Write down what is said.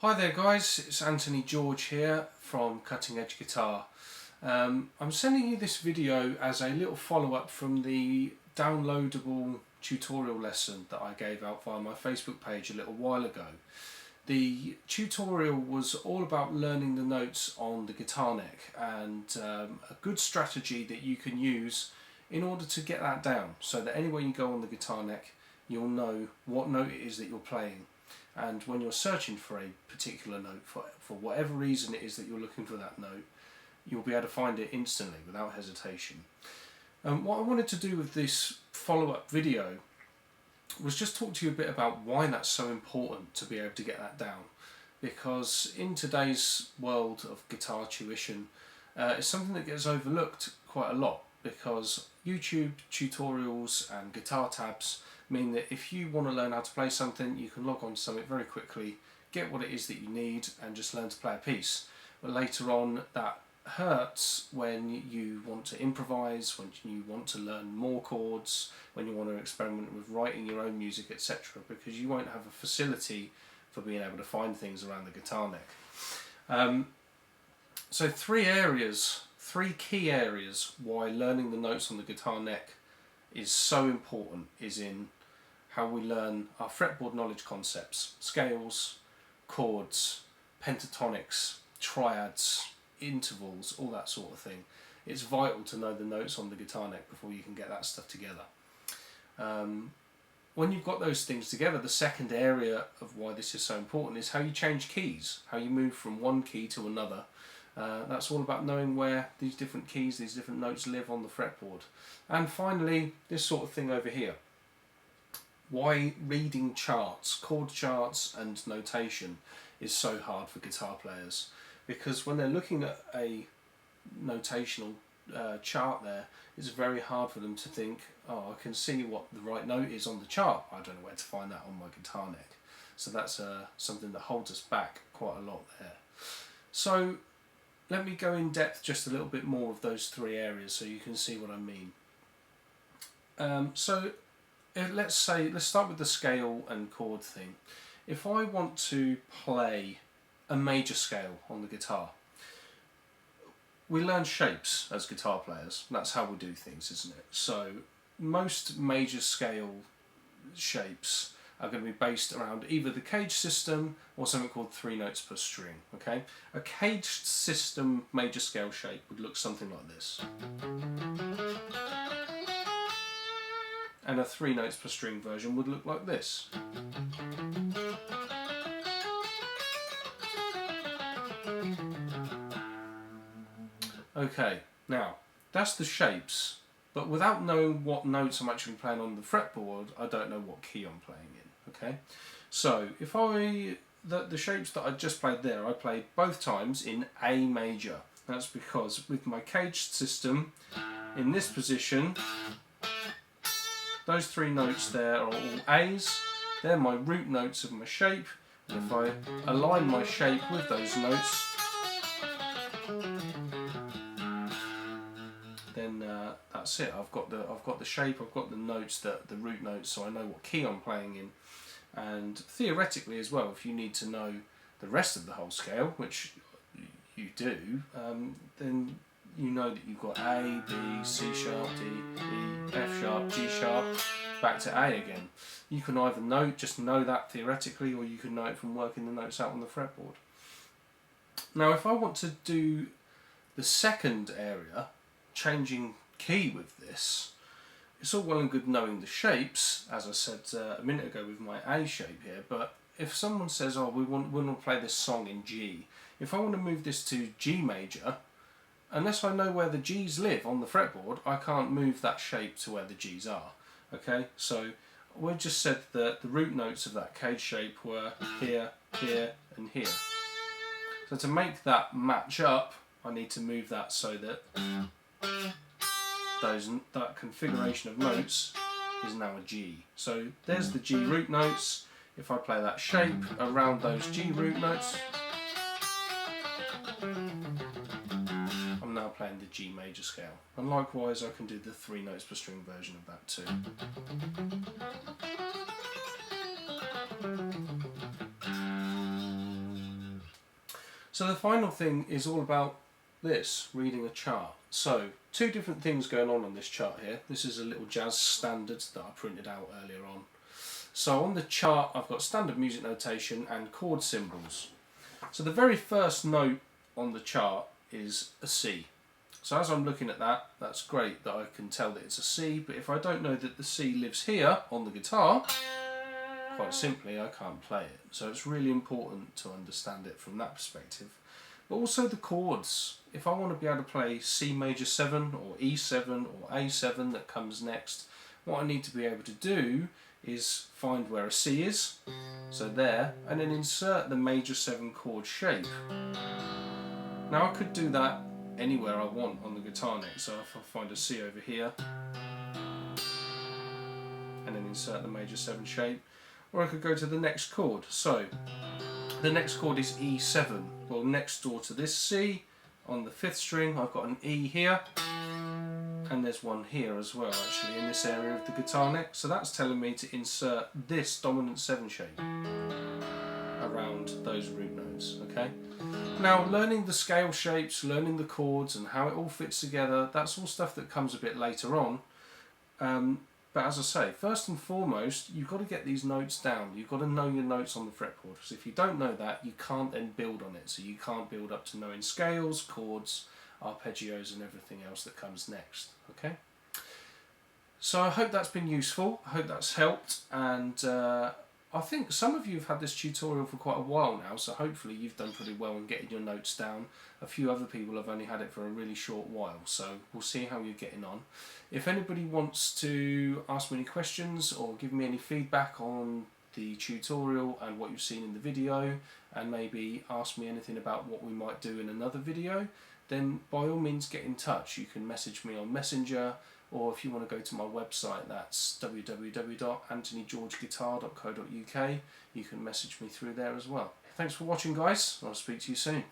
Hi there guys, it's Anthony George here from Cutting Edge Guitar. I'm sending you this video as a little follow-up from the downloadable tutorial lesson that I gave out via my Facebook page a little while ago. The tutorial was all about learning the notes on the guitar neck and a good strategy that you can use in order to get that down, so that anywhere you go on the guitar neck you'll know what note it is that you're playing. And when you're searching for a particular note, for whatever reason it is that you're looking for that note, you'll be able to find it instantly without hesitation. What I wanted to do with this follow-up video was just talk to you a bit about why that's so important to be able to get that down. Because in today's world of guitar tuition, it's something that gets overlooked quite a lot, because YouTube tutorials and guitar tabs mean that if you want to learn how to play something, you can log on to something very quickly, get what it is that you need and just learn to play a piece. But later on that hurts when you want to improvise, when you want to learn more chords, when you want to experiment with writing your own music, etc., because you won't have a facility for being able to find things around the guitar neck. So three key areas why learning the notes on the guitar neck is so important is in how we learn our fretboard knowledge concepts: scales, chords, pentatonics, triads, intervals, all that sort of thing. It's vital to know the notes on the guitar neck before you can get that stuff together. When you've got those things together, the second area of why this is so important is how you change keys, how you move from one key to another. That's all about knowing where these different keys, these different notes live on the fretboard. And finally, this sort of thing over here. Why reading charts, chord charts and notation is so hard for guitar players. Because when they're looking at a notational chart there, it's very hard for them to think, oh, I can see what the right note is on the chart, I don't know where to find that on my guitar neck. So that's something that holds us back quite a lot there. So let me go in depth just a little bit more of those three areas so you can see what I mean. Let's start with the scale and chord thing. If I want to play a major scale on the guitar, we learn shapes as guitar players. That's how we do things, isn't it? So most major scale shapes are going to be based around either the cage system or something called 3 notes per string. Okay, a caged system major scale shape would look something like this, and a 3 notes per string version would look like this. Okay, now that's the shapes, but without knowing what notes I'm actually playing on the fretboard, I don't know what key I'm playing in. Okay, so if the shapes that I just played there, I played both times in A major. That's because with my caged system in this position, those 3 notes there are all A's. They're my root notes of my shape. And if I align my shape with those notes, then that's it. I've got the shape. I've got the notes, the root notes, so I know what key I'm playing in. And theoretically as well, if you need to know the rest of the whole scale, which you do, then you know that you've got A, B, C sharp, D, E, F sharp, G sharp, back to A again. You can either just know that theoretically, or you can know it from working the notes out on the fretboard. Now if I want to do the second area, changing key with this, it's all well and good knowing the shapes, as I said a minute ago with my A shape here, but if someone says, oh, we want to play this song in G, if I want to move this to G major, unless I know where the G's live on the fretboard, I can't move that shape to where the G's are. Okay, so we just said that the root notes of that cage shape were here, here and here. So to make that match up, I need to move that so that that configuration of notes is now a G. So there's the G root notes. If I play that shape around those G root notes, I'm now playing the G major scale. And likewise I can do the 3 notes per string version of that too. So the final thing is all about this, reading a chart. So two different things going on this chart here. This is a little jazz standard that I printed out earlier on. So on the chart I've got standard music notation and chord symbols. So the very first note on the chart is a C. So as I'm looking at that, that's great that I can tell that it's a C, but if I don't know that the C lives here on the guitar, quite simply I can't play it. So it's really important to understand it from that perspective. But also the chords. If I want to be able to play C major 7 or E7 or A7 that comes next, what I need to be able to do is find where a C is, so there, and then insert the major 7 chord shape. Now I could do that anywhere I want on the guitar neck, so if I find a C over here and then insert the major 7 shape, or I could go to the next chord. So the next chord is E7. Well, next door to this C on the 5th string I've got an E here, and there's one here as well actually in this area of the guitar neck, so that's telling me to insert this dominant 7 shape around those root notes. Okay, now learning the scale shapes, learning the chords and how it all fits together, that's all stuff that comes a bit later on, but as I say, first and foremost you've got to get these notes down. You've got to know your notes on the fretboard, because if you don't know that, you can't then build on it. So you can't build up to knowing scales, chords, arpeggios and everything else that comes next. Okay, so I hope that's been useful, I hope that's helped, and I think some of you have had this tutorial for quite a while now, so hopefully you've done pretty well in getting your notes down. A few other people have only had it for a really short while, so we'll see how you're getting on. If anybody wants to ask me any questions or give me any feedback on the tutorial and what you've seen in the video, and maybe ask me anything about what we might do in another video, then by all means get in touch. You can message me on Messenger, or if you want to go to my website, that's www.anthonygeorgeguitar.co.uk. You can message me through there as well. Thanks for watching, guys. I'll speak to you soon.